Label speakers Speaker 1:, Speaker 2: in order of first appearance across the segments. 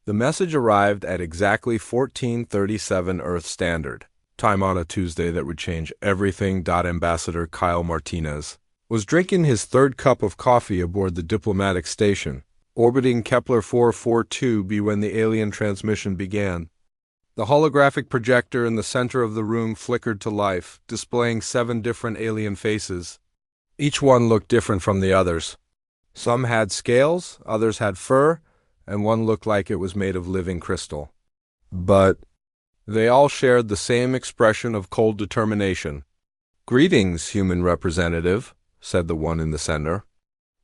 Speaker 1: The message arrived at exactly 14:37 Earth Standard Time on a Tuesday that would change everything. Ambassador Kyle Martinez was drinking his third cup of coffee aboard the diplomatic station, orbiting Kepler 442b when the alien transmission began. The holographic projector in the center of the room flickered to life, displaying 7 different alien faces. Each one looked different from the others. Some had scales, others had fur, and one looked like it was made of living crystal. But they all shared the same expression of cold determination. "Greetings, human representative," said the one in the center.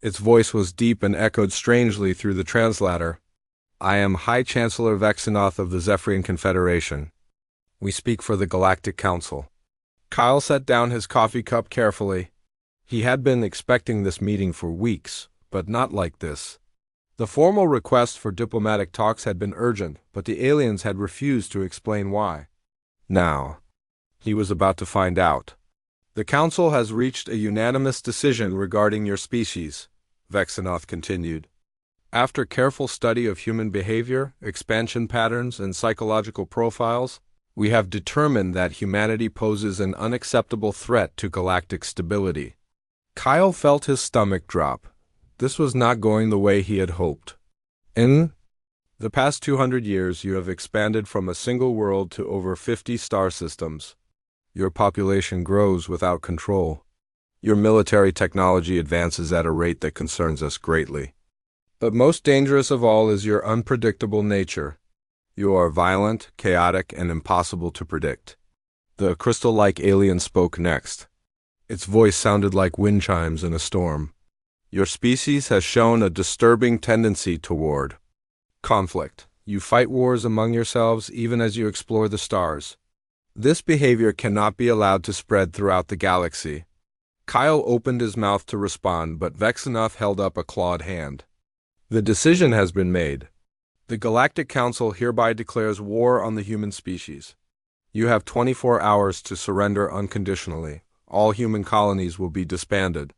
Speaker 1: Its voice was deep and echoed strangely through the translator. "I am High Chancellor Vexenoth of the Zephyrian Confederation. We speak for the Galactic Council." Kyle set down his coffee cup carefully. He had been expecting this meeting for weeks, but not like this. The formal request for diplomatic talks had been urgent, but the aliens had refused to explain why. Now, he was about to find out. "The Council has reached a unanimous decision regarding your species," Vexenoth continued. "After careful study of human behavior, expansion patterns, and psychological profiles, we have determined that humanity poses an unacceptable threat to galactic stability." Kyle felt his stomach drop. This was not going the way he had hoped. "In the past 200 years, you have expanded from a single world to over 50 star systems. Your population grows without control. Your military technology advances at a rate that concerns us greatly. But most dangerous of all is your unpredictable nature. You are violent, chaotic, and impossible to predict." The crystal-like alien spoke next. Its voice sounded like wind chimes in a storm. "Your species has shown a disturbing tendency toward conflict. You fight wars among yourselves even as you explore the stars. This behavior cannot be allowed to spread throughout the galaxy." Kyle opened his mouth to respond, but Vexenoth held up a clawed hand. "The decision has been made. The Galactic Council hereby declares war on the human species. You have 24 hours to surrender unconditionally. All human colonies will be disbanded.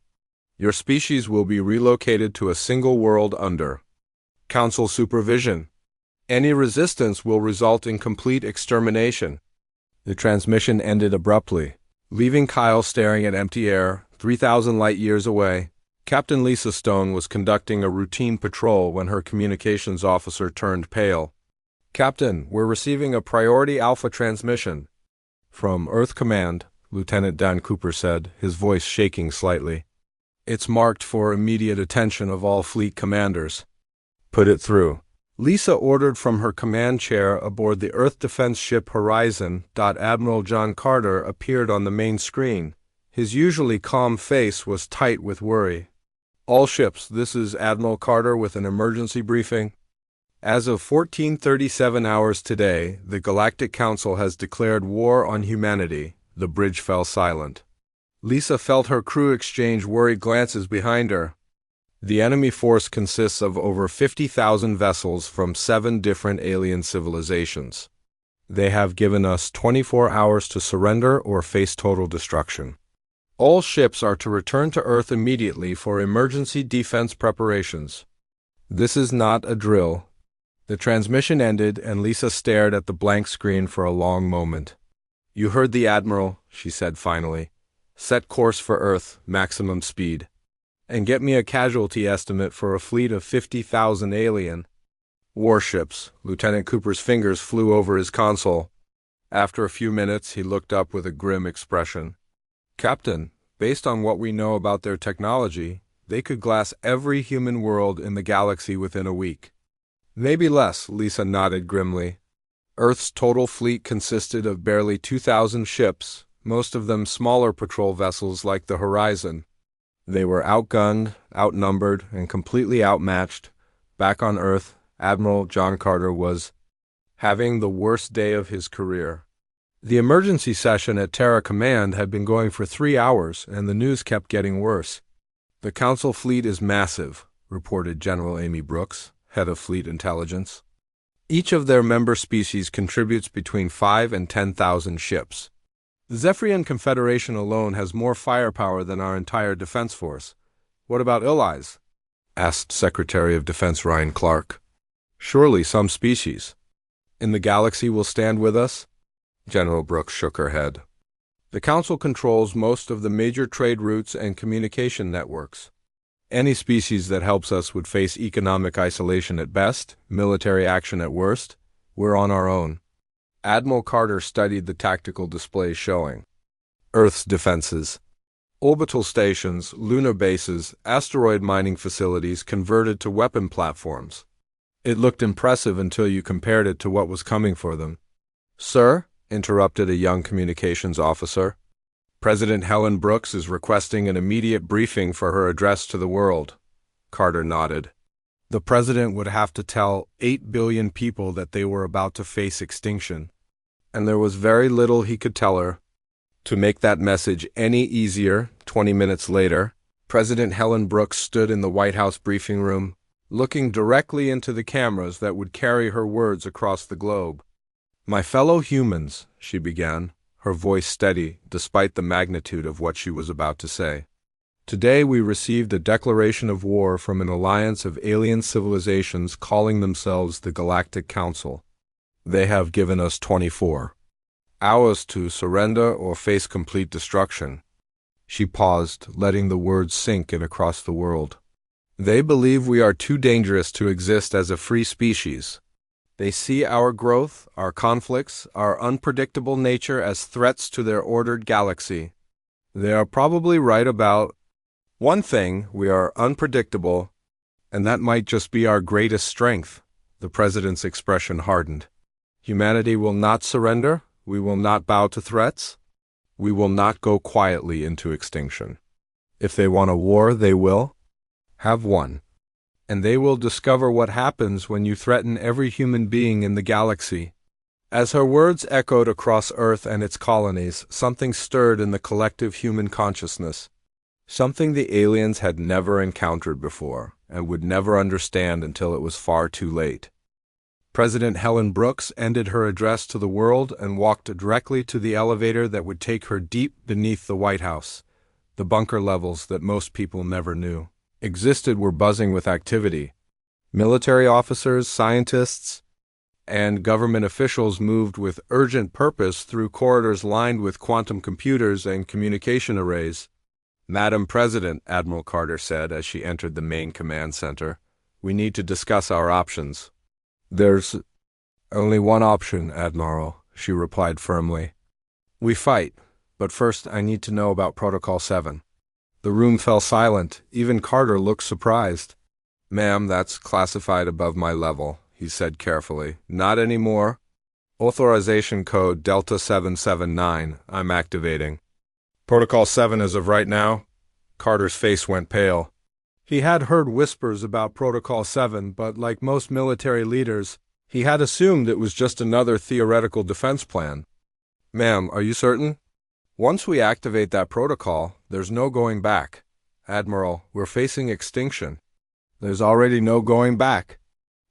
Speaker 1: Your species will be relocated to a single world under Council supervision. Any resistance will result in complete extermination." The transmission ended abruptly, leaving Kyle staring at empty air, 3,000 light-years away. Captain Lisa Stone was conducting a routine patrol when her communications officer turned pale. "Captain, we're receiving a priority alpha transmission." "From Earth Command," Lieutenant Dan Cooper said, his voice shaking slightly. "It's marked for immediate attention of all fleet commanders." "Put it through." Lisa ordered from her command chair aboard the Earth defense ship Horizon. Admiral John Carter appeared on the main screen. His usually calm face was tight with worry. "All ships, this is Admiral Carter with an emergency briefing. As of 14:37 hours today, the Galactic Council has declared war on humanity." The bridge fell silent. Lisa felt her crew exchange worried glances behind her. "The enemy force consists of over 50,000 vessels from 7 different alien civilizations. They have given us 24 hours to surrender or face total destruction. All ships are to return to Earth immediately for emergency defense preparations. This is not a drill." The transmission ended, and Lisa stared at the blank screen for a long moment. "You heard the Admiral," she said finally. "Set course for Earth, maximum speed. And get me a casualty estimate for a fleet of 50,000 alien warships." Lieutenant Cooper's fingers flew over his console. After a few minutes, he looked up with a grim expression. "Captain, based on what we know about their technology, they could glass every human world in the galaxy within a week." "Maybe less," Lisa nodded grimly. Earth's total fleet consisted of barely 2,000 ships, most of them smaller patrol vessels like the Horizon. They were outgunned, outnumbered, and completely outmatched. Back on Earth, Admiral John Carter was having the worst day of his career. The emergency session at Terra Command had been going for 3 hours, and the news kept getting worse. "The Council fleet is massive," reported General Amy Brooks, head of Fleet Intelligence. "Each of their member species contributes between 5 and 10,000 ships. The Zephyrian Confederation alone has more firepower than our entire defense force. What about allies?" asked Secretary of Defense Ryan Clark. Surely some species in the galaxy will stand with us? General Brooks shook her head. The Council controls most of the major trade routes and communication networks. Any species that helps us would face economic isolation at best, military action at worst. We're on our own. Admiral Carter studied the tactical displays showing Earth's defenses. Orbital stations, lunar bases, asteroid mining facilities converted to weapon platforms. It looked impressive until you compared it to what was coming for them. Sir, interrupted a young communications officer, President Helen Brooks is requesting an immediate briefing for her address to the world. Carter nodded. The president would have to tell 8 billion people that they were about to face extinction, and there was very little he could tell her. To make that message any easier, 20 minutes later, President Helen Brooks stood in the White House briefing room, looking directly into the cameras that would carry her words across the globe. My fellow humans, she began, her voice steady despite the magnitude of what she was about to say. Today we received a declaration of war from an alliance of alien civilizations calling themselves the Galactic Council. They have given us 24 hours to surrender or face complete destruction. She paused, letting the words sink in across the world. They believe we are too dangerous to exist as a free species. They see our growth, our conflicts, our unpredictable nature as threats to their ordered galaxy. They are probably right about one thing: we are unpredictable, and that might just be our greatest strength. The president's expression hardened. Humanity will not surrender. We will not bow to threats. We will not go quietly into extinction. If they want a war, they will have one. And they will discover what happens when you threaten every human being in the galaxy. As her words echoed across Earth and its colonies, something stirred in the collective human consciousness. Something the aliens had never encountered before, and would never understand until it was far too late. President Helen Brooks ended her address to the world and walked directly to the elevator that would take her deep beneath the White House. The bunker levels that most people never knew existed were buzzing with activity. Military officers, scientists, and government officials moved with urgent purpose through corridors lined with quantum computers and communication arrays. Madam President, Admiral Carter said as she entered the main command center, we need to discuss our options. There's only one option, Admiral, she replied firmly. We fight, but first I need to know about Protocol 7. The room fell silent. Even Carter looked surprised. Ma'am, that's classified above my level, he said carefully. Not anymore. Authorization code Delta 779. I'm activating. Protocol 7 as of right now? Carter's face went pale. He had heard whispers about Protocol 7, but like most military leaders, he had assumed it was just another theoretical defense plan. Ma'am, are you certain? Once we activate that protocol, there's no going back. Admiral, we're facing extinction. There's already no going back.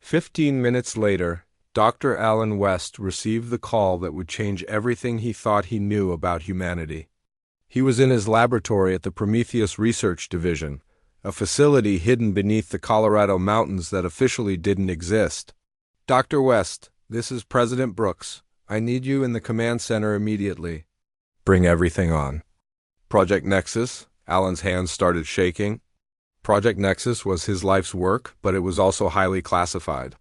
Speaker 1: 15 minutes later, Dr. Alan West received the call that would change everything he thought he knew about humanity. He was in his laboratory at the Prometheus Research Division, a facility hidden beneath the Colorado mountains that officially didn't exist. Dr. West, this is President Brooks. I need you in the command center immediately. Bring everything on. Project Nexus. Alan's hands started shaking. Project Nexus was his life's work, but it was also highly classified.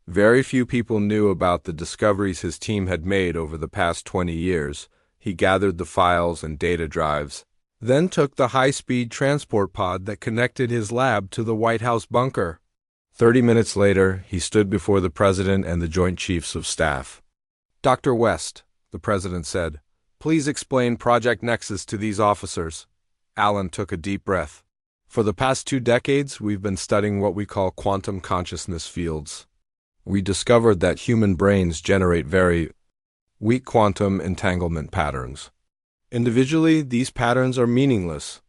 Speaker 1: Very few people knew about the discoveries his team had made over the past 20 years. He gathered the files and data drives, then took the high-speed transport pod that connected his lab to the White House bunker. 30 minutes later, he stood before the President and the Joint Chiefs of Staff. Dr. West, the President said, please explain Project Nexus to these officers. Alan took a deep breath. For the past 2 decades, we've been studying what we call quantum consciousness fields. We discovered that human brains generate very weak quantum entanglement patterns. Individually, these patterns are meaningless,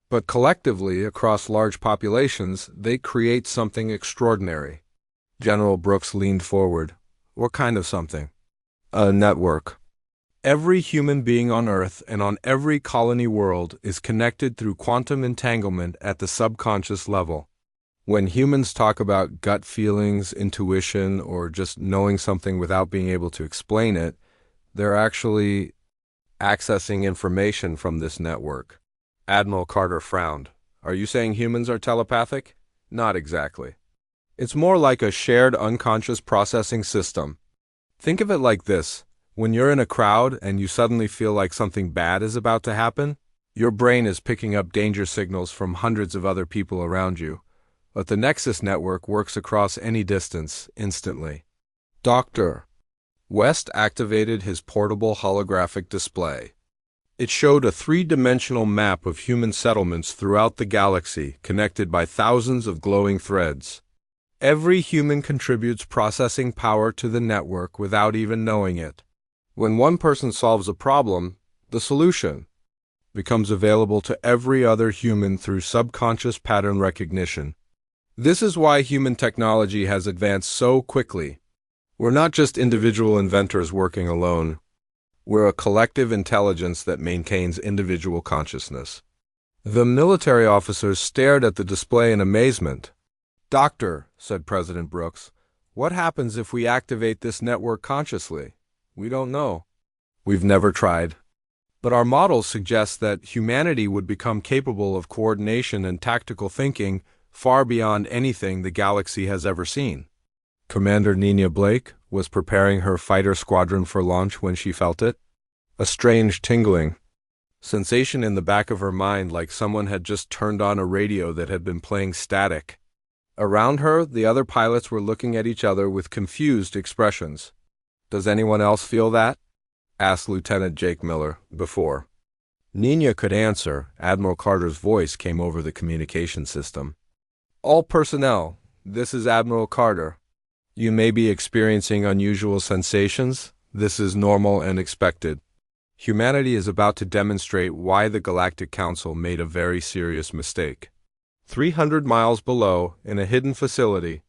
Speaker 1: but collectively, across large populations, they create something extraordinary. General Brooks leaned forward. What kind of something? A network. Every human being on Earth and on every colony world is connected through quantum entanglement at the subconscious level. When humans talk about gut feelings, intuition, or just knowing something without being able to explain it, they're actually accessing information from this network. Admiral Carter frowned. Are you saying humans are telepathic? Not exactly. It's more like a shared unconscious processing system. Think of it like this. When you're in a crowd and you suddenly feel like something bad is about to happen, your brain is picking up danger signals from hundreds of other people around you. But the Nexus network works across any distance, instantly. Dr. West activated his portable holographic display. It showed a three-dimensional map of human settlements throughout the galaxy, connected by thousands of glowing threads. Every human contributes processing power to the network without even knowing it. When one person solves a problem, the solution becomes available to every other human through subconscious pattern recognition. This is why human technology has advanced so quickly. We're not just individual inventors working alone. We're a collective intelligence that maintains individual consciousness. The military officers stared at the display in amazement. Doctor, said President Brooks, what happens if we activate this network consciously? We don't know. We've never tried. But our models suggest that humanity would become capable of coordination and tactical thinking far beyond anything the galaxy has ever seen. Commander Nina Blake was preparing her fighter squadron for launch when she felt it. A strange tingling sensation in the back of her mind, like someone had just turned on a radio that had been playing static. Around her, the other pilots were looking at each other with confused expressions. Does anyone else feel that? Asked Lieutenant Jake Miller before. Nina could answer. Admiral Carter's voice came over the communication system. All personnel, this is Admiral Carter. You may be experiencing unusual sensations. This is normal and expected. Humanity is about to demonstrate why the Galactic Council made a very serious mistake. 300 miles below, in a hidden facility,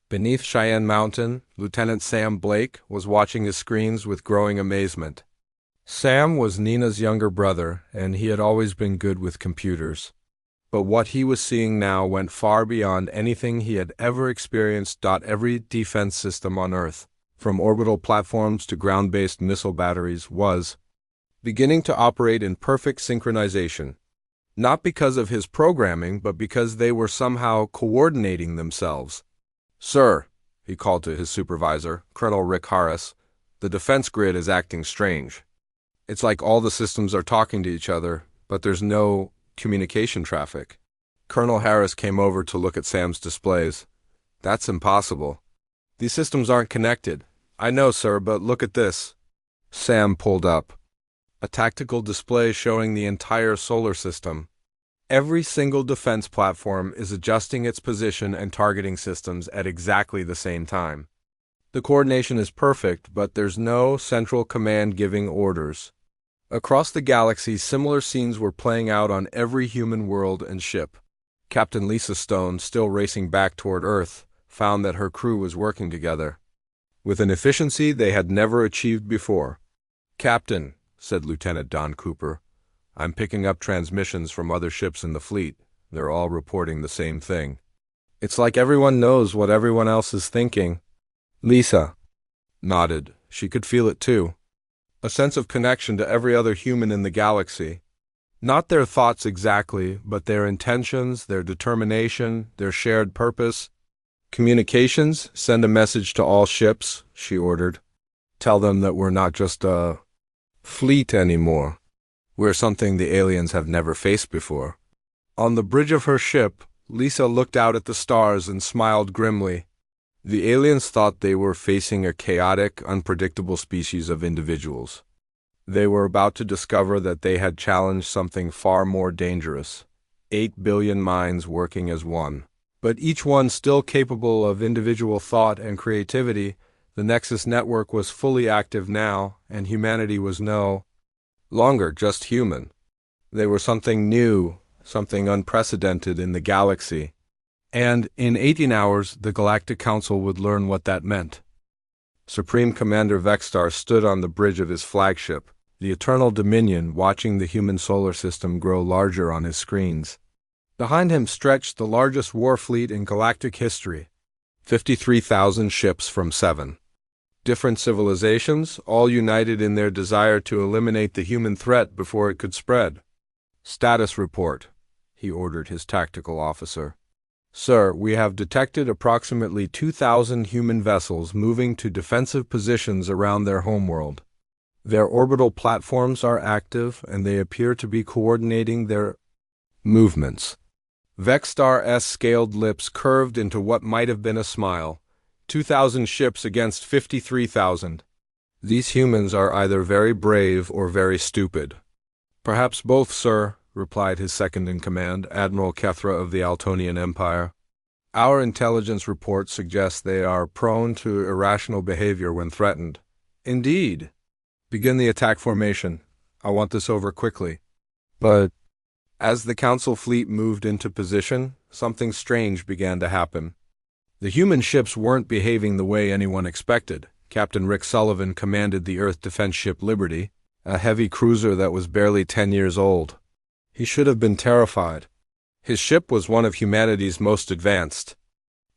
Speaker 1: beneath Cheyenne Mountain, Lieutenant Sam Blake was watching his screens with growing amazement. Sam was Nina's younger brother, and he had always been good with computers. But what he was seeing now went far beyond anything he had ever experienced. Every defense system on Earth, from orbital platforms to ground-based missile batteries, was beginning to operate in perfect synchronization. Not because of his programming, but because they were somehow coordinating themselves. Sir, he called to his supervisor, Colonel Rick Harris, the defense grid is acting strange. It's like all the systems are talking to each other, but there's no communication traffic. Colonel Harris came over to look at Sam's displays. That's impossible. These systems aren't connected. I know, sir, but look at this. Sam pulled up a tactical display showing the entire solar system. Every single defense platform is adjusting its position and targeting systems at exactly the same time. The coordination is perfect, but there's no central command giving orders. Across the galaxy, similar scenes were playing out on every human world and ship. Captain Lisa Stone, still racing back toward Earth, found that her crew was working together with an efficiency they had never achieved before. Captain, said Lieutenant Don Cooper, I'm picking up transmissions from other ships in the fleet. They're all reporting the same thing. It's like everyone knows what everyone else is thinking. Lisa nodded. She could feel it too. A sense of connection to every other human in the galaxy. Not their thoughts exactly, but their intentions, their determination, their shared purpose. Communications, send a message to all ships, she ordered. Tell them that we're not just a fleet anymore. We're something the aliens have never faced before. On the bridge of her ship, Lisa looked out at the stars and smiled grimly. The aliens thought they were facing a chaotic, unpredictable species of individuals. They were about to discover that they had challenged something far more dangerous. 8 billion minds working as one. But each one still capable of individual thought and creativity. The Nexus network was fully active now, and humanity was no longer just human. They were something new, something unprecedented in the galaxy. And in 18 hours, the Galactic Council would learn what that meant. Supreme Commander Vexstar stood on the bridge of his flagship, the Eternal Dominion, watching the human solar system grow larger on his screens. Behind him stretched the largest war fleet in galactic history, 53,000 ships from 7 different civilizations, all united in their desire to eliminate the human threat before it could spread. "Status report," he ordered his tactical officer. "Sir, we have detected approximately 2,000 human vessels moving to defensive positions around their homeworld. Their orbital platforms are active, and they appear to be coordinating their movements." Vexstar's scaled lips curved into what might have been a smile. 2,000 ships against 53,000. "These humans are either very brave or very stupid." "Perhaps both, sir," replied his second-in-command, Admiral Kethra of the Altonian Empire. "Our intelligence report suggests they are prone to irrational behavior when threatened." "Indeed." "Begin the attack formation. I want this over quickly." But as the Council fleet moved into position, something strange began to happen. The human ships weren't behaving the way anyone expected. Captain Rick Sullivan commanded the Earth defense ship Liberty, a heavy cruiser that was barely 10 years old. He should have been terrified. His ship was one of humanity's most advanced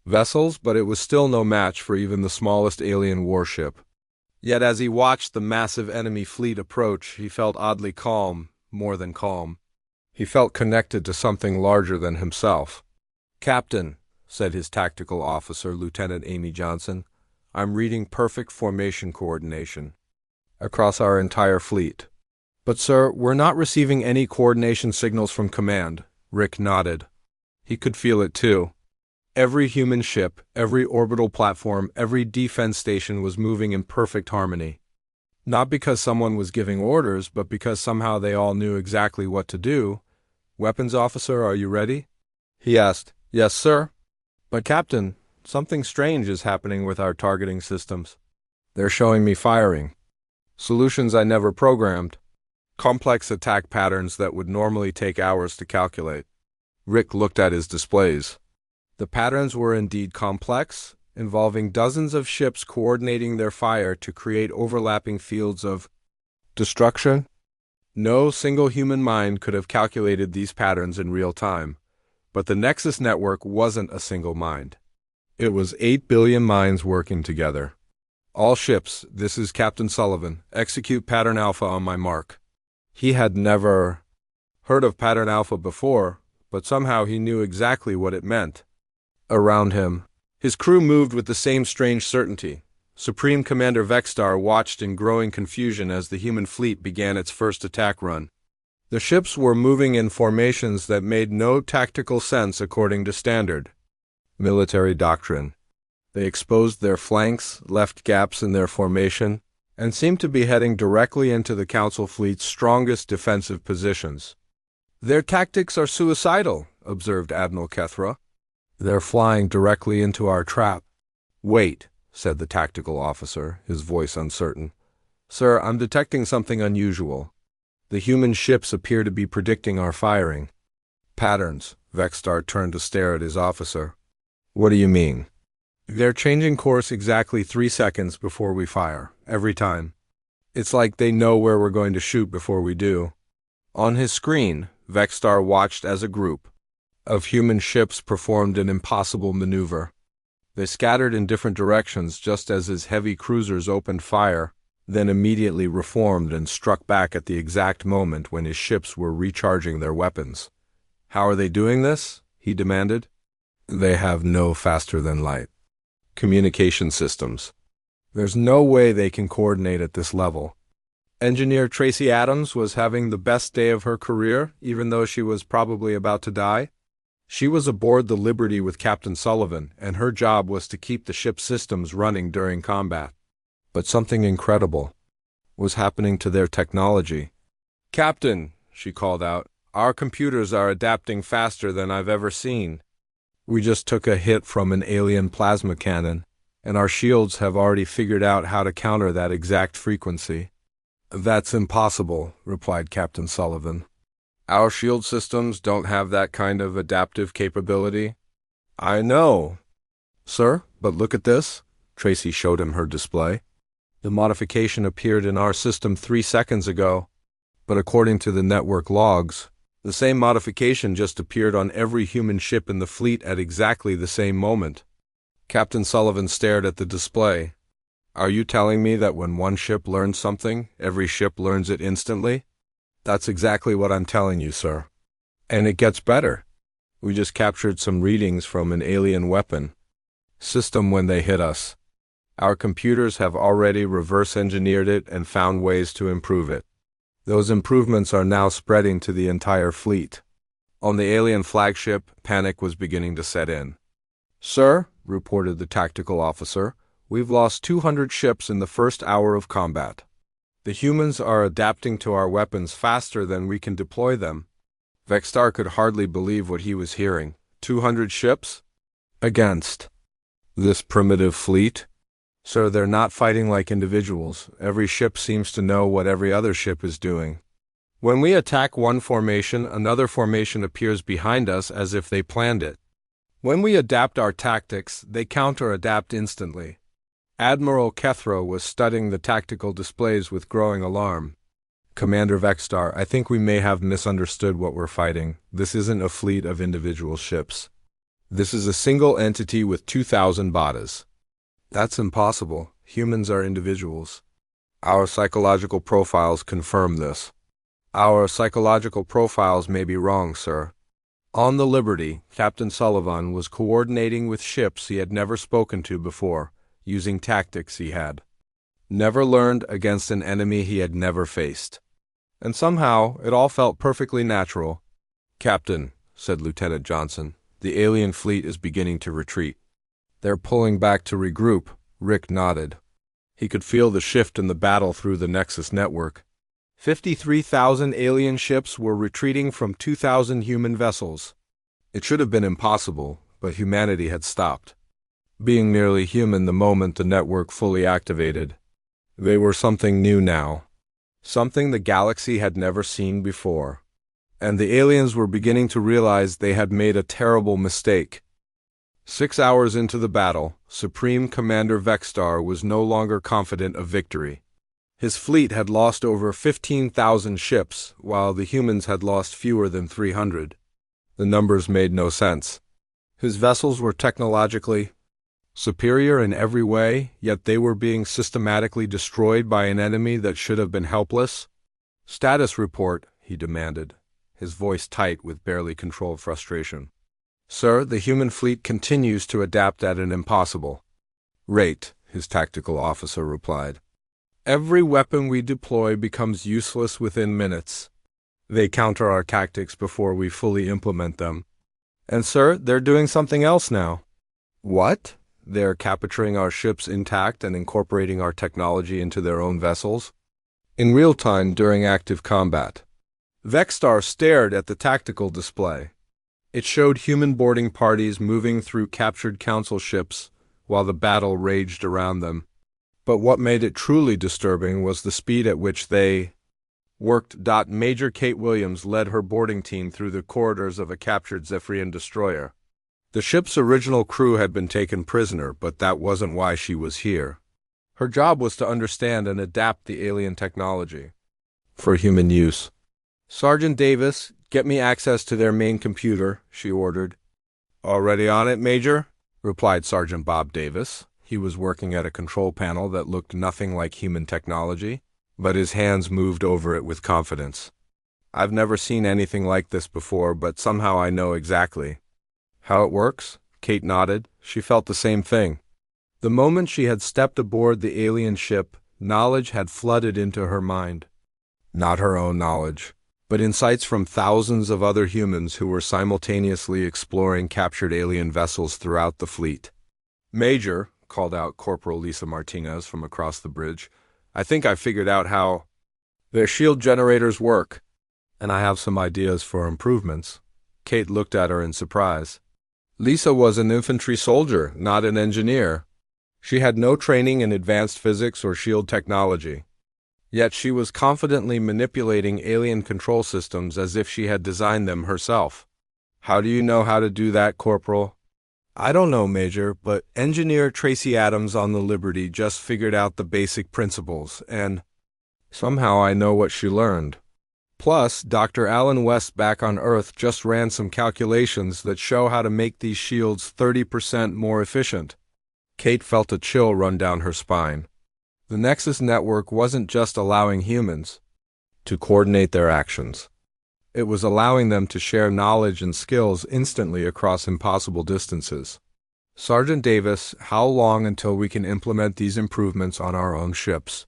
Speaker 1: vessels, but it was still no match for even the smallest alien warship. Yet as he watched the massive enemy fleet approach, he felt oddly calm, more than calm. He felt connected to something larger than himself. "Captain," said his tactical officer, Lieutenant Amy Johnson, "I'm reading perfect formation coordination across our entire fleet." "But sir, we're not receiving any coordination signals from command." Rick nodded. He could feel it too. Every human ship, every orbital platform, every defense station was moving in perfect harmony. Not because someone was giving orders, but because somehow they all knew exactly what to do. "Weapons officer, are you ready?" he asked. "Yes, sir." "But Captain, something strange is happening with our targeting systems. They're showing me firing solutions I never programmed. Complex attack patterns that would normally take hours to calculate." Rick looked at his displays. The patterns were indeed complex, involving dozens of ships coordinating their fire to create overlapping fields of destruction. No single human mind could have calculated these patterns in real time. But the Nexus network wasn't a single mind. It was 8 billion minds working together. "All ships, this is Captain Sullivan. Execute Pattern Alpha on my mark." He had never heard of Pattern Alpha before, but somehow he knew exactly what it meant. Around him, his crew moved with the same strange certainty. Supreme Commander Vexstar watched in growing confusion as the human fleet began its first attack run. The ships were moving in formations that made no tactical sense according to standard military doctrine. They exposed their flanks, left gaps in their formation, and seemed to be heading directly into the Council fleet's strongest defensive positions. "Their tactics are suicidal," observed Admiral Kethra. "They're flying directly into our trap." "Wait," said the tactical officer, his voice uncertain. "Sir, I'm detecting something unusual. The human ships appear to be predicting our firing patterns." Vexstar turned to stare at his officer. "What do you mean?" "They're changing course exactly 3 seconds before we fire, every time. It's like they know where we're going to shoot before we do." On his screen, Vexstar watched as a group of human ships performed an impossible maneuver. They scattered in different directions just as his heavy cruisers opened fire, then immediately reformed and struck back at the exact moment when his ships were recharging their weapons. "How are they doing this?" he demanded. "They have no faster-than-light communication systems. There's no way they can coordinate at this level." Engineer Tracy Adams was having the best day of her career, even though she was probably about to die. She was aboard the Liberty with Captain Sullivan, and her job was to keep the ship's systems running during combat. But something incredible was happening to their technology. "Captain," she called out, "our computers are adapting faster than I've ever seen. We just took a hit from an alien plasma cannon, and our shields have already figured out how to counter that exact frequency." "That's impossible," replied Captain Sullivan. "Our shield systems don't have that kind of adaptive capability." "I know, sir, but look at this." Tracy showed him her display. "The modification appeared in our system 3 seconds ago, but according to the network logs, The same modification just appeared on every human ship in the fleet at exactly the same moment. Captain Sullivan stared at the display. Are you telling me that when one ship learns something, every ship learns it instantly? That's exactly what I'm telling you, sir. And it gets better. We just captured some readings from an alien weapon system when they hit us. Our computers have already reverse engineered it and found ways to improve it. Those improvements are now spreading to the entire fleet. On the alien flagship, panic was beginning to set in. Sir, reported the tactical officer, we've lost 200 ships in the first hour of combat. The humans are adapting to our weapons faster than we can deploy them. Vextar could hardly believe what he was hearing. 200 ships? Against this primitive fleet? Sir, they're not fighting like individuals. Every ship seems to know what every other ship is doing. When we attack one formation, another formation appears behind us as if they planned it. When we adapt our tactics, they counter-adapt instantly. Admiral Kethro was studying the tactical displays with growing alarm. Commander Vextar, I think we may have misunderstood what we're fighting. This isn't a fleet of individual ships. This is a single entity with 2,000 bodies. That's impossible. Humans are individuals. Our psychological profiles confirm this. Our psychological profiles may be wrong, sir. On the Liberty, Captain Sullivan was coordinating with ships he had never spoken to before, using tactics he had never learned against an enemy he had never faced. And somehow, it all felt perfectly natural. Captain, said Lieutenant Johnson, the alien fleet is beginning to retreat. They're pulling back to regroup. Rick nodded. He could feel the shift in the battle through the Nexus network. 53,000 alien ships were retreating from 2,000 human vessels. It should have been impossible, but humanity had stopped being merely human the moment the network fully activated. They were something new now. Something the galaxy had never seen before. And the aliens were beginning to realize they had made a terrible mistake. 6 hours into the battle, Supreme Commander Vextar was no longer confident of victory. His fleet had lost over 15,000 ships, while the humans had lost fewer than 300. The numbers made no sense. His vessels were technologically superior in every way, yet they were being systematically destroyed by an enemy that should have been helpless. Status report, he demanded, his voice tight with barely controlled frustration. Sir, the human fleet continues to adapt at an impossible rate, his tactical officer replied. Every weapon we deploy becomes useless within minutes. They counter our tactics before we fully implement them. And sir, they're doing something else now. What? They're capturing our ships intact and incorporating our technology into their own vessels? In real time during active combat. Vextar stared at the tactical display. It showed human boarding parties moving through captured council ships while the battle raged around them. But what made it truly disturbing was the speed at which they worked. Major Kate Williams led her boarding team through the corridors of a captured Zephyrian destroyer. The ship's original crew had been taken prisoner, but that wasn't why she was here. Her job was to understand and adapt the alien technology for human use. Sergeant Davis, get me access to their main computer, she ordered. Already on it, Major, replied Sergeant Bob Davis. He was working at a control panel that looked nothing like human technology, but his hands moved over it with confidence. I've never seen anything like this before, but somehow I know exactly how it works. Kate nodded. She felt the same thing. The moment she had stepped aboard the alien ship, knowledge had flooded into her mind. Not her own knowledge, but insights from thousands of other humans who were simultaneously exploring captured alien vessels throughout the fleet. Major, called out Corporal Lisa Martinez from across the bridge, I think I figured out how their shield generators work, and I have some ideas for improvements. Kate looked at her in surprise. Lisa was an infantry soldier, not an engineer. She had no training in advanced physics or shield technology. Yet she was confidently manipulating alien control systems as if she had designed them herself. How do you know how to do that, Corporal? I don't know, Major, but engineer Tracy Adams on the Liberty just figured out the basic principles, and somehow I know what she learned. Plus, Dr. Alan West back on Earth just ran some calculations that show how to make these shields 30% more efficient. Kate felt a chill run down her spine. The Nexus network wasn't just allowing humans to coordinate their actions. It was allowing them to share knowledge and skills instantly across impossible distances. Sergeant Davis, how long until we can implement these improvements on our own ships?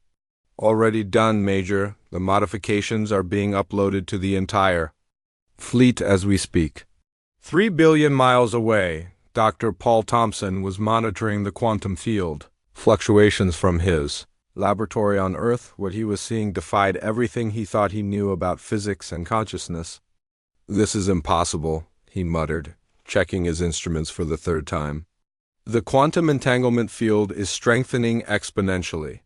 Speaker 1: Already done, Major. The modifications are being uploaded to the entire fleet as we speak. 3 billion miles away, Dr. Paul Thompson was monitoring the quantum field fluctuations from his laboratory on Earth. What he was seeing defied everything he thought he knew about physics and consciousness. "This is impossible," he muttered, checking his instruments for the third time. "The quantum entanglement field is strengthening exponentially.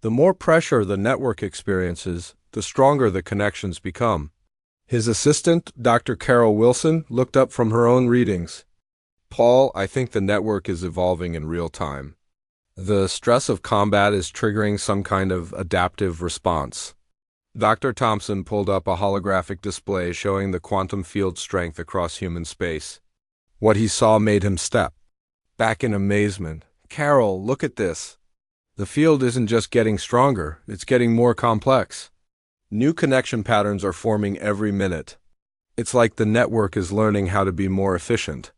Speaker 1: The more pressure the network experiences, the stronger the connections become." His assistant, Dr. Carol Wilson, looked up from her own readings. "Paul, I think the network is evolving in real time. The stress of combat is triggering some kind of adaptive response." Dr. Thompson pulled up a holographic display showing the quantum field strength across human space. What he saw made him step back in amazement. "Carol, look at this. The field isn't just getting stronger, it's getting more complex. New connection patterns are forming every minute. It's like the network is learning how to be more efficient."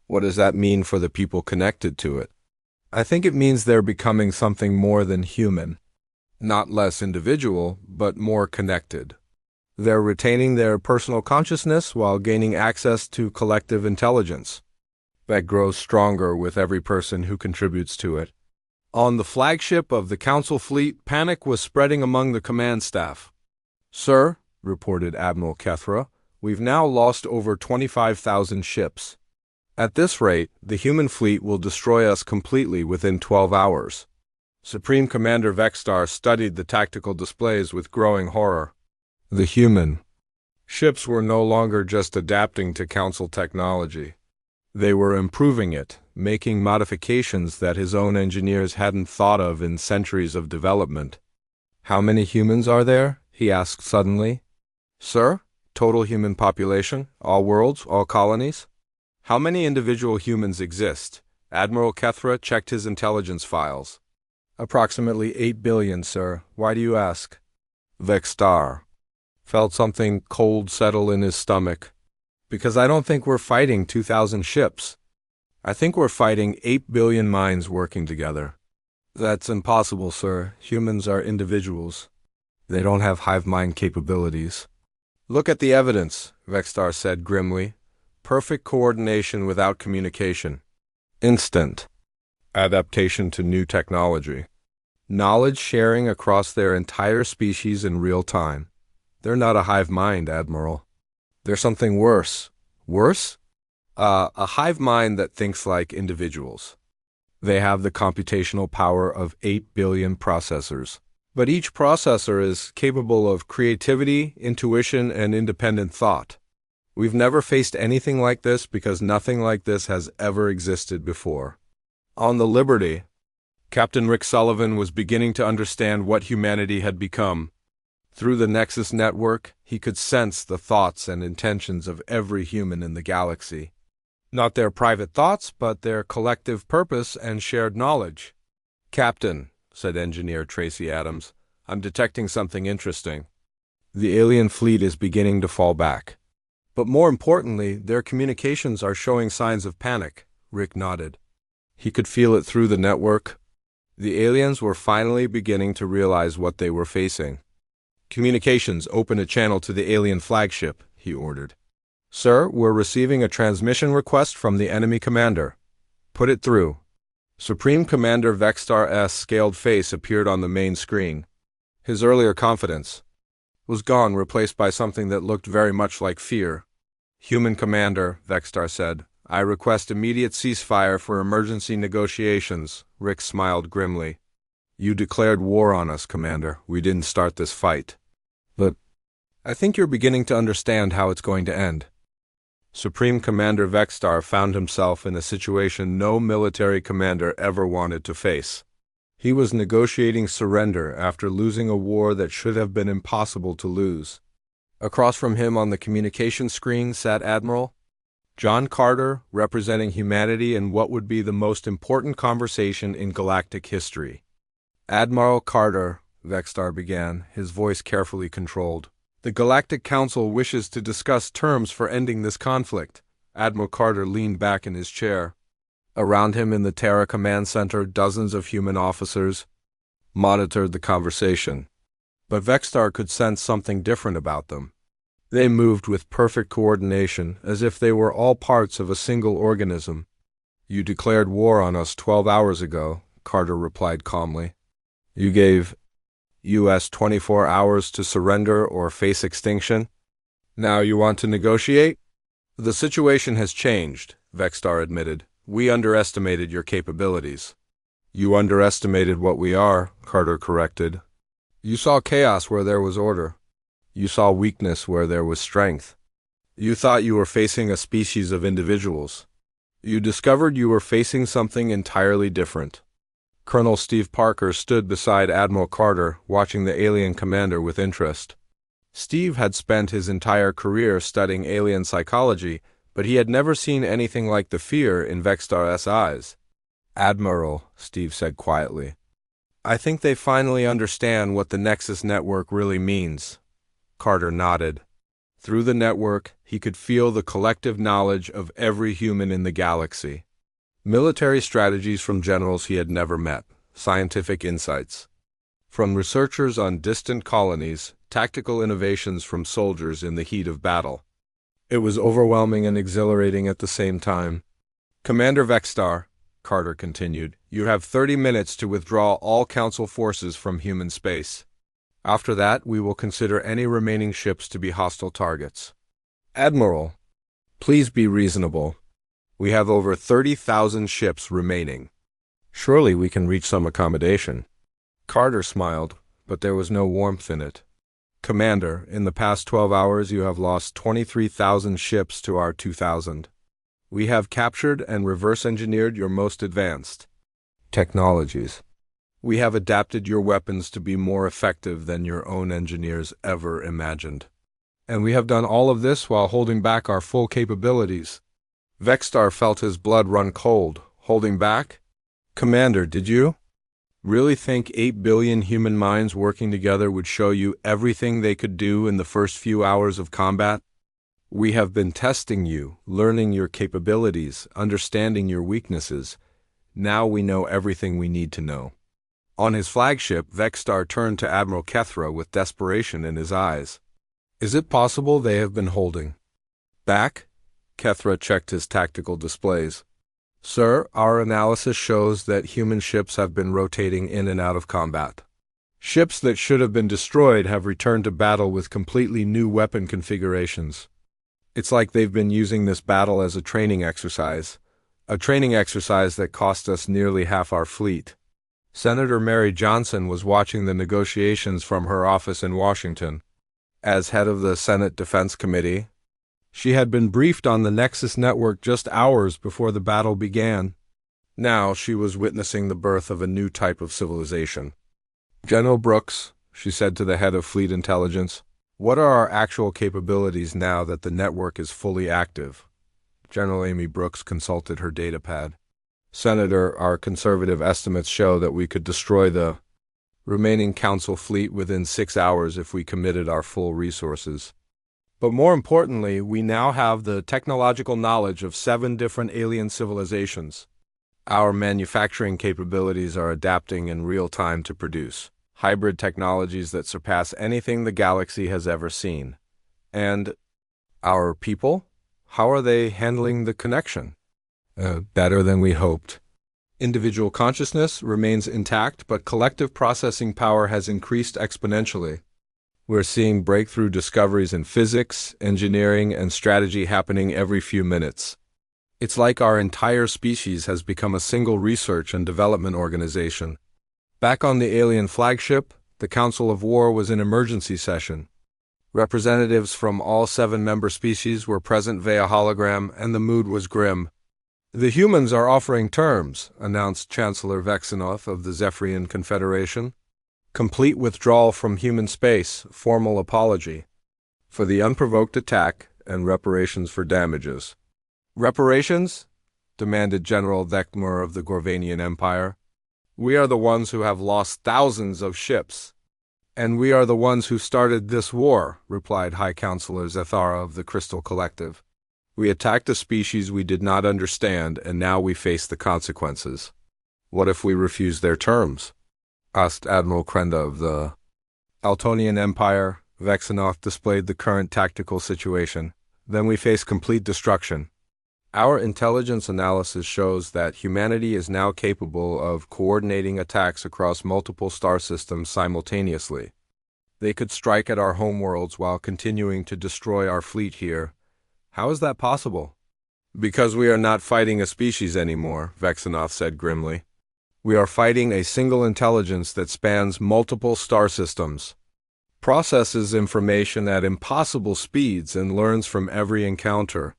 Speaker 1: "What does that mean for the people connected to it?" "I think it means they're becoming something more than human. Not less individual, but more connected. They're retaining their personal consciousness while gaining access to collective intelligence that grows stronger with every person who contributes to it." On the flagship of the Council fleet, panic was spreading among the command staff. "Sir," reported Admiral Kethra, "we've now lost over 25,000 ships. At this rate, the human fleet will destroy us completely within 12 hours. Supreme Commander Vexstar studied the tactical displays with growing horror. The human ships were no longer just adapting to Council technology. They were improving it, making modifications that his own engineers hadn't thought of in centuries of development. "How many humans are there?" he asked suddenly. "Sir, total human population, all worlds, all colonies?" "How many individual humans exist?" Admiral Kethra checked his intelligence files. "Approximately 8 billion, sir. Why do you ask?" Vexstar felt something cold settle in his stomach. "Because I don't think we're fighting 2,000 ships. I think we're fighting 8 billion minds working together." "That's impossible, sir. Humans are individuals. They don't have hive mind capabilities." "Look at the evidence," Vexstar said grimly. "Perfect coordination without communication. Instant adaptation to new technology. Knowledge sharing across their entire species in real time. They're not a hive mind, Admiral. They're something worse." "Worse?" A hive mind that thinks like individuals. They have the computational power of 8 billion processors. But each processor is capable of creativity, intuition, and independent thought. We've never faced anything like this because nothing like this has ever existed before." On the Liberty, Captain Rick Sullivan was beginning to understand what humanity had become. Through the Nexus network, he could sense the thoughts and intentions of every human in the galaxy. Not their private thoughts, but their collective purpose and shared knowledge. "Captain," said Engineer Tracy Adams, "I'm detecting something interesting. The alien fleet is beginning to fall back. But more importantly, their communications are showing signs of panic." Rick nodded. He could feel it through the network. The aliens were finally beginning to realize what they were facing. "Communications, open a channel to the alien flagship," he ordered. "Sir, we're receiving a transmission request from the enemy commander." "Put it through." Supreme Commander Vexstar's scaled face appeared on the main screen. His earlier confidence was gone, replaced by something that looked very much like fear. "Human Commander," Vexstar said, "I request immediate ceasefire for emergency negotiations." Rick smiled grimly. "You declared war on us, Commander. We didn't start this fight. But I think you're beginning to understand how it's going to end." Supreme Commander Vexstar found himself in a situation no military commander ever wanted to face. He was negotiating surrender after losing a war that should have been impossible to lose. Across from him on the communication screen sat Admiral John Carter, representing humanity in what would be the most important conversation in galactic history. Admiral Carter, Vextar began, his voice carefully controlled. The Galactic Council wishes to discuss terms for ending this conflict. Admiral Carter leaned back in his chair. Around him in the Terra Command Center, dozens of human officers monitored the conversation. But Vextar could sense something different about them. They moved with perfect coordination, as if they were all parts of a single organism. "You declared war on us 12 hours ago," Carter replied calmly. "You gave US 24 hours to surrender or face extinction. Now you want to negotiate?" "The situation has changed," Vextar admitted. "We underestimated your capabilities." "You underestimated what we are," Carter corrected. "You saw chaos where there was order. You saw weakness where there was strength. You thought you were facing a species of individuals. You discovered you were facing something entirely different." Colonel Steve Parker stood beside Admiral Carter, watching the alien commander with interest. Steve had spent his entire career studying alien psychology, but he had never seen anything like the fear in Vextar's eyes. "Admiral," Steve said quietly, "I think they finally understand what the Nexus network really means." Carter nodded. Through the network, he could feel the collective knowledge of every human in the galaxy. Military strategies from generals he had never met, scientific insights from researchers on distant colonies, tactical innovations from soldiers in the heat of battle. It was overwhelming and exhilarating at the same time. "Commander Vextar," Carter continued, "you have 30 minutes to withdraw all Council forces from human space. After that, we will consider any remaining ships to be hostile targets." "Admiral, please be reasonable. We have over 30,000 ships remaining. Surely we can reach some accommodation." Carter smiled, but there was no warmth in it. "Commander, in the past 12 hours you have lost 23,000 ships to our 2,000. We have captured and reverse-engineered your most advanced technologies. We have adapted your weapons to be more effective than your own engineers ever imagined. And we have done all of this while holding back our full capabilities." Vextar felt his blood run cold. "Holding back? Commander, did you really think 8 billion human minds working together would show you everything they could do in the first few hours of combat? We have been testing you, learning your capabilities, understanding your weaknesses. Now we know everything we need to know." On his flagship, Vextar turned to Admiral Kethra with desperation in his eyes. "Is it possible they have been holding back?" Kethra checked his tactical displays. "Sir, our analysis shows that human ships have been rotating in and out of combat. Ships that should have been destroyed have returned to battle with completely new weapon configurations. It's like they've been using this battle as a training exercise that cost us nearly half our fleet." Senator Mary Johnson was watching the negotiations from her office in Washington. As head of the Senate Defense Committee, she had been briefed on the Nexus network just hours before the battle began. Now she was witnessing the birth of a new type of civilization. "General Brooks," she said to the head of Fleet Intelligence, "what are our actual capabilities now that the network is fully active?" General Amy Brooks consulted her datapad. "Senator, our conservative estimates show that we could destroy the remaining Council fleet within 6 hours if we committed our full resources. But more importantly, we now have the technological knowledge of 7 different alien civilizations. Our manufacturing capabilities are adapting in real time to produce hybrid technologies that surpass anything the galaxy has ever seen. And our people? How are they handling the connection?" "Better than we hoped. Individual consciousness remains intact, but collective processing power has increased exponentially. We're seeing breakthrough discoveries in physics, engineering, and strategy happening every few minutes. It's like our entire species has become a single research and development organization." Back on the alien flagship, the Council of War was in emergency session. Representatives from all 7 member species were present via hologram, and the mood was grim. "The humans are offering terms," announced Chancellor Vexenoth of the Zephyrian Confederation. "Complete withdrawal from human space, formal apology. for the unprovoked attack and reparations for damages. Reparations? Demanded General Vectmur of the Gorvanian Empire. We are the ones who have lost thousands of ships. And we are the ones who started this war, replied High Counselor Zethara of the Crystal Collective. We attacked a species we did not understand, and now we face the consequences. What if we refuse their terms? Asked Admiral Krenda of the Altonian Empire. Vexenoth displayed the current tactical situation. Then we face complete destruction. Our intelligence analysis shows that humanity is now capable of coordinating attacks across multiple star systems simultaneously. They could strike at our homeworlds while continuing to destroy our fleet here. How is that possible? Because we are not fighting a species anymore, Vexenoth said grimly. We are fighting a single intelligence that spans multiple star systems, processes information at impossible speeds, and learns from every encounter.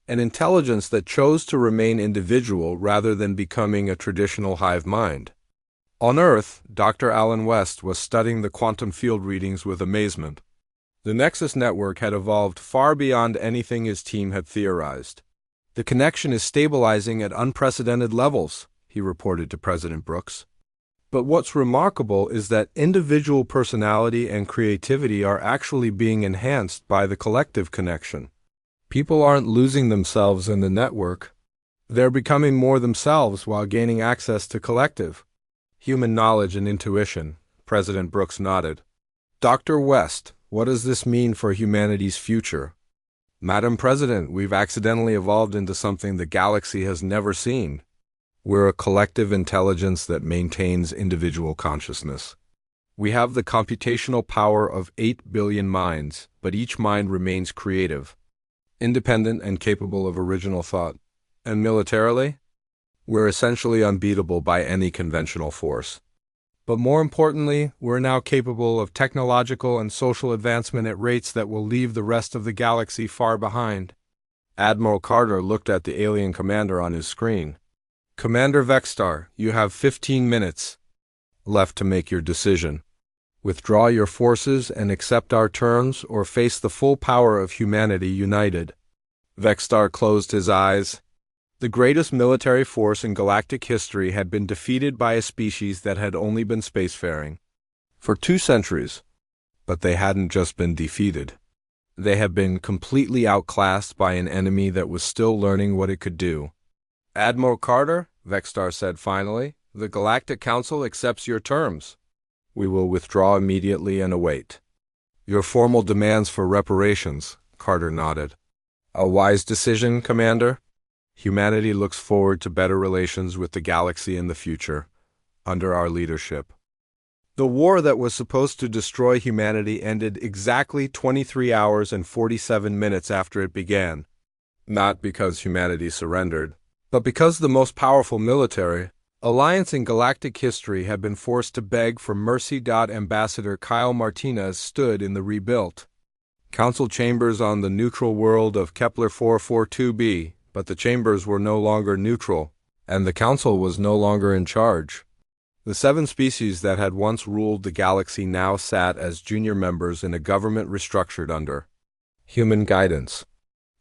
Speaker 1: An intelligence that chose to remain individual rather than becoming a traditional hive mind. On Earth, Dr. Alan West was studying the quantum field readings with amazement. The Nexus network had evolved far beyond anything his team had theorized. The connection is stabilizing at unprecedented levels, he reported to President Brooks. But what's remarkable is that individual personality and creativity are actually being enhanced by the collective connection. People aren't losing themselves in the network. They're becoming more themselves while gaining access to collective human knowledge and intuition. President Brooks nodded. Dr. West, what does this mean for humanity's future? Madam President, we've accidentally evolved into something the galaxy has never seen. We're a collective intelligence that maintains individual consciousness. We have the computational power of 8 billion minds, but each mind remains creative, independent and capable of original thought. And militarily, we're essentially unbeatable by any conventional force. But more importantly, we're now capable of technological and social advancement at rates that will leave the rest of the galaxy far behind. Admiral Carter looked at the alien commander on his screen. Commander Vexstar, you have 15 minutes left to make your decision. Withdraw your forces and accept our terms, or face the full power of humanity united. Vexstar closed his eyes. The greatest military force in galactic history had been defeated by a species that had only been spacefaring for 2 centuries. But they hadn't just been defeated. They had been completely outclassed by an enemy that was still learning what it could do. Admiral Carter, Vexstar said finally, the Galactic Council accepts your terms. We will withdraw immediately and await your formal demands for reparations. Carter nodded. A wise decision, Commander. Humanity looks forward to better relations with the galaxy in the future, under our leadership. The war that was supposed to destroy humanity ended exactly 23 hours and 47 minutes after it began. Not because humanity surrendered, but because the most powerful military alliance in galactic history had been forced to beg for mercy. Ambassador Kyle Martinez stood in the rebuilt council chambers on the neutral world of Kepler 442b, but the chambers were no longer neutral, and the council was no longer in charge. The 7 species that had once ruled the galaxy now sat as junior members in a government restructured under human guidance.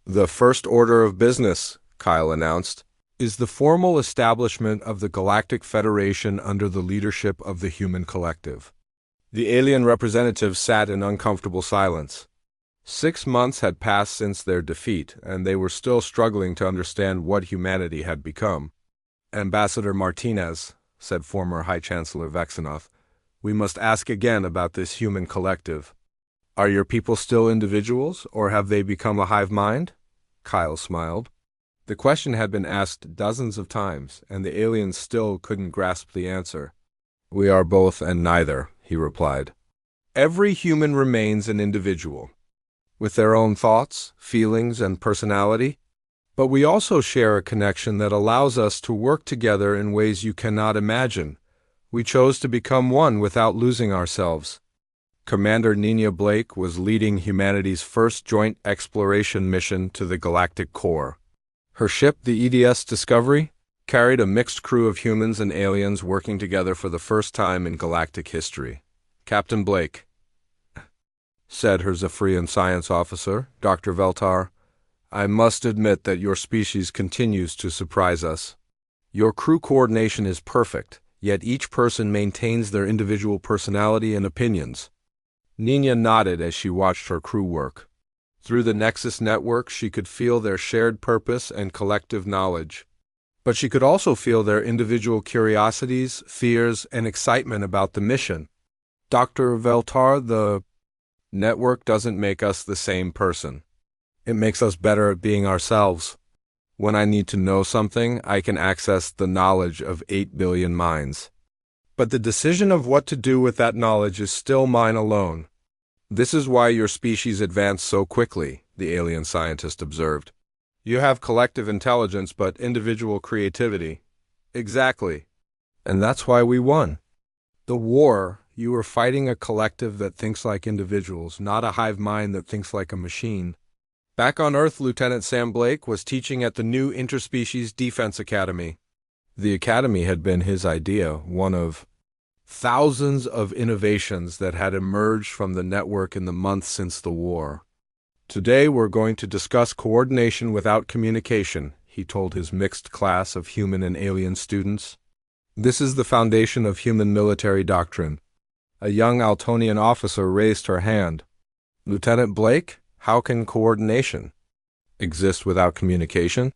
Speaker 1: The first order of business, Kyle announced, is the formal establishment of the Galactic Federation under the leadership of the human collective. The alien representatives sat in uncomfortable silence. 6 months had passed since their defeat, and they were still struggling to understand what humanity had become. Ambassador Martinez, said former High Chancellor Vexenoth, we must ask again about this human collective. Are your people still individuals, or have they become a hive mind? Kyle smiled. The question had been asked dozens of times, and the aliens still couldn't grasp the answer. We are both and neither, he replied. Every human remains an individual, with their own thoughts, feelings, and personality. But we also share a connection that allows us to work together in ways you cannot imagine. We chose to become one without losing ourselves. Commander Nina Blake was leading humanity's first joint exploration mission to the galactic core. Her ship, the EDS Discovery, carried a mixed crew of humans and aliens working together for the first time in galactic history. Captain Blake, said her Zephyrian science officer, Dr. Veltar. "I must admit that your species continues to surprise us. Your crew coordination is perfect, yet each person maintains their individual personality and opinions." Nina nodded as she watched her crew work. Through the Nexus network, she could feel their shared purpose and collective knowledge. But she could also feel their individual curiosities, fears, and excitement about the mission. "Dr. Veltar, the network doesn't make us the same person. It makes us better at being ourselves. When I need to know something, I can access the knowledge of 8 billion minds. But the decision of what to do with that knowledge is still mine alone. This is why your species advanced so quickly," the alien scientist observed. "You have collective intelligence but individual creativity." "Exactly. And that's why we won. The war, you were fighting a collective that thinks like individuals, not a hive mind that thinks like a machine." Back on Earth, Lieutenant Sam Blake was teaching at the new Interspecies Defense Academy. The academy had been his idea, one of thousands of innovations that had emerged from the network in the months since the war. "Today we're going to discuss coordination without communication," he told his mixed class of human and alien students. "This is the foundation of human military doctrine." A young Altonian officer raised her hand. "Lieutenant Blake, how can coordination exist without communication?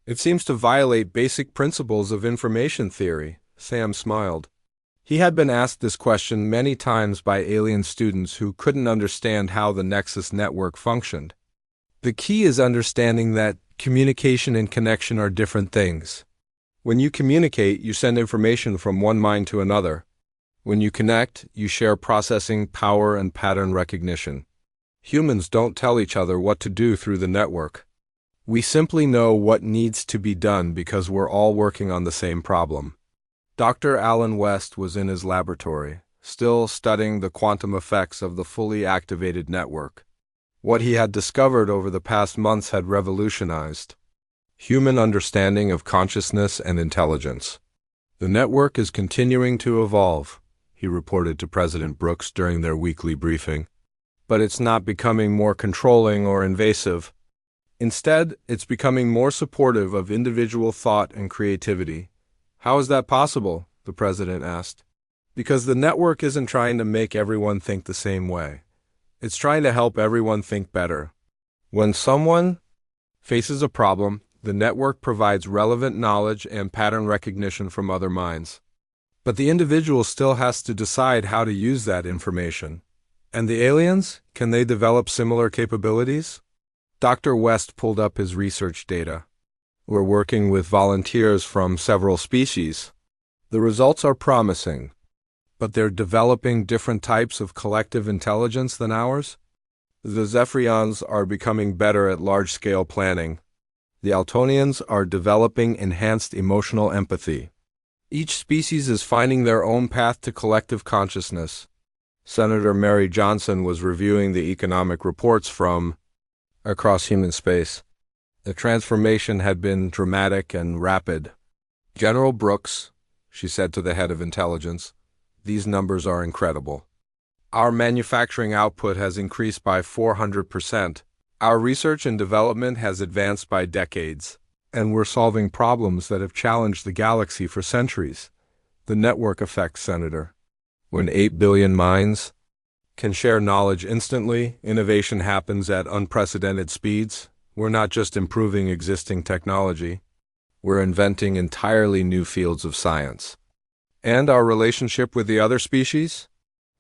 Speaker 1: It seems to violate basic principles of information theory." Sam smiled. He had been asked this question many times by alien students who couldn't understand how the Nexus network functioned. The key is understanding that communication and connection are different things. When you communicate, you send information from one mind to another. When you connect, you share processing power and pattern recognition. Humans don't tell each other what to do through the network. We simply know what needs to be done because we're all working on the same problem. Dr. Alan West was in his laboratory, still studying the quantum effects of the fully activated network. What he had discovered over the past months had revolutionized human understanding of consciousness and intelligence. "The network is continuing to evolve," he reported to President Brooks during their weekly briefing. "But it's not becoming more controlling or invasive. Instead, it's becoming more supportive of individual thought and creativity." "How is that possible?" the president asked. "Because the network isn't trying to make everyone think the same way. It's trying to help everyone think better. When someone faces a problem, the network provides relevant knowledge and pattern recognition from other minds. But the individual still has to decide how to use that information. And the aliens, can they develop similar capabilities?" Dr. West pulled up his research data. "We're working with volunteers from several species. The results are promising, but they're developing different types of collective intelligence than ours. The Zephyrians are becoming better at large-scale planning. The Altonians are developing enhanced emotional empathy. Each species is finding their own path to collective consciousness." Senator Mary Johnson was reviewing the economic reports from across human space. The transformation had been dramatic and rapid. "General Brooks," she said to the head of intelligence, "these numbers are incredible. Our manufacturing output has increased by 400%. Our research and development has advanced by decades. And we're solving problems that have challenged the galaxy for centuries." "The network effect, Senator. When 8 billion minds can share knowledge instantly, innovation happens at unprecedented speeds. We're not just improving existing technology, we're inventing entirely new fields of science." "And our relationship with the other species?"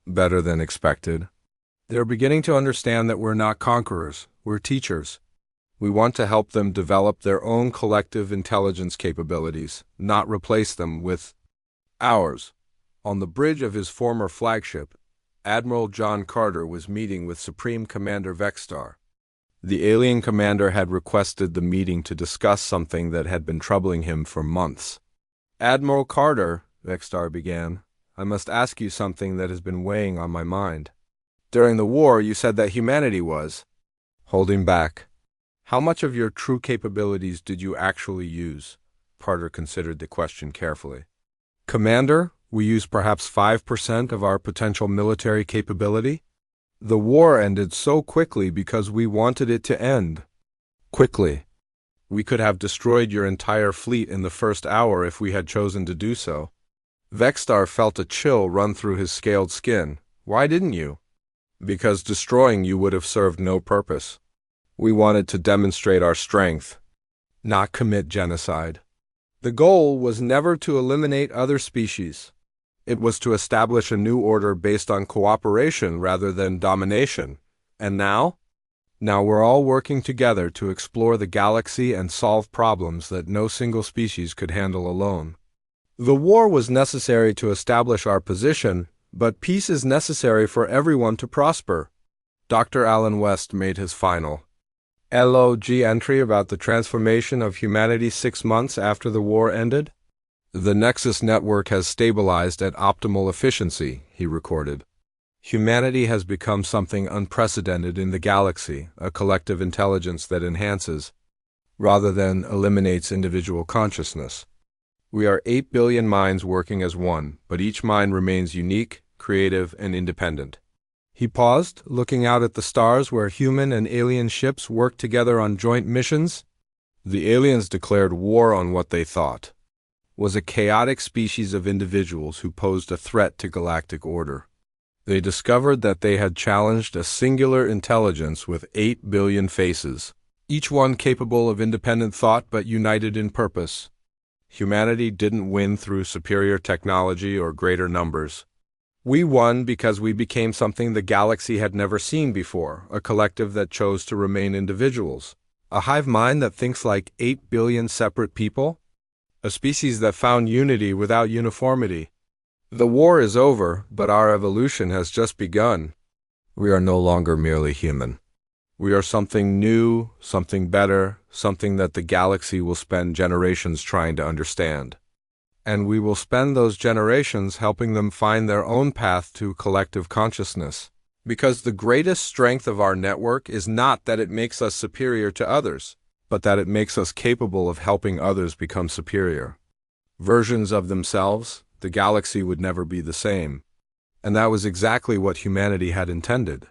Speaker 1: "Better than expected. They're beginning to understand that we're not conquerors, we're teachers. We want to help them develop their own collective intelligence capabilities, not replace them with ours." On the bridge of his former flagship, Admiral John Carter was meeting with Supreme Commander Vextar. The alien commander had requested the meeting to discuss something that had been troubling him for months. "Admiral Carter," Vextar began, "I must ask you something that has been weighing on my mind. During the war, you said that humanity was holding back. How much of your true capabilities did you actually use?" Carter considered the question carefully. "Commander, we use perhaps 5% of our potential military capability." The war ended so quickly because we wanted it to end. Quickly. We could have destroyed your entire fleet in the first hour if we had chosen to do so. Vexstar felt a chill run through his scaled skin. Why didn't you? Because destroying you would have served no purpose. We wanted to demonstrate our strength, not commit genocide. The goal was never to eliminate other species. It was to establish a new order based on cooperation rather than domination. And now? Now we're all working together to explore the galaxy and solve problems that no single species could handle alone. The war was necessary to establish our position, but peace is necessary for everyone to prosper. Dr. Alan West made his final log entry about the transformation of humanity 6 months after the war ended. The Nexus network has stabilized at optimal efficiency, he recorded. Humanity has become something unprecedented in the galaxy, a collective intelligence that enhances, rather than eliminates individual consciousness. We are 8 billion minds working as one, but each mind remains unique, creative, and independent. He paused, looking out at the stars where human and alien ships worked together on joint missions. The aliens declared war on what they thought was a chaotic species of individuals who posed a threat to galactic order. They discovered that they had challenged a singular intelligence with 8 billion faces, each one capable of independent thought but united in purpose. Humanity didn't win through superior technology or greater numbers. We won because we became something the galaxy had never seen before, a collective that chose to remain individuals, a hive mind that thinks like 8 billion separate people, a species that found unity without uniformity. The war is over, but our evolution has just begun. We are no longer merely human. We are something new, something better, something that the galaxy will spend generations trying to understand. And we will spend those generations helping them find their own path to collective consciousness. Because the greatest strength of our network is not that it makes us superior to others, but that it makes us capable of helping others become superior versions of themselves. The galaxy would never be the same. And that was exactly what humanity had intended.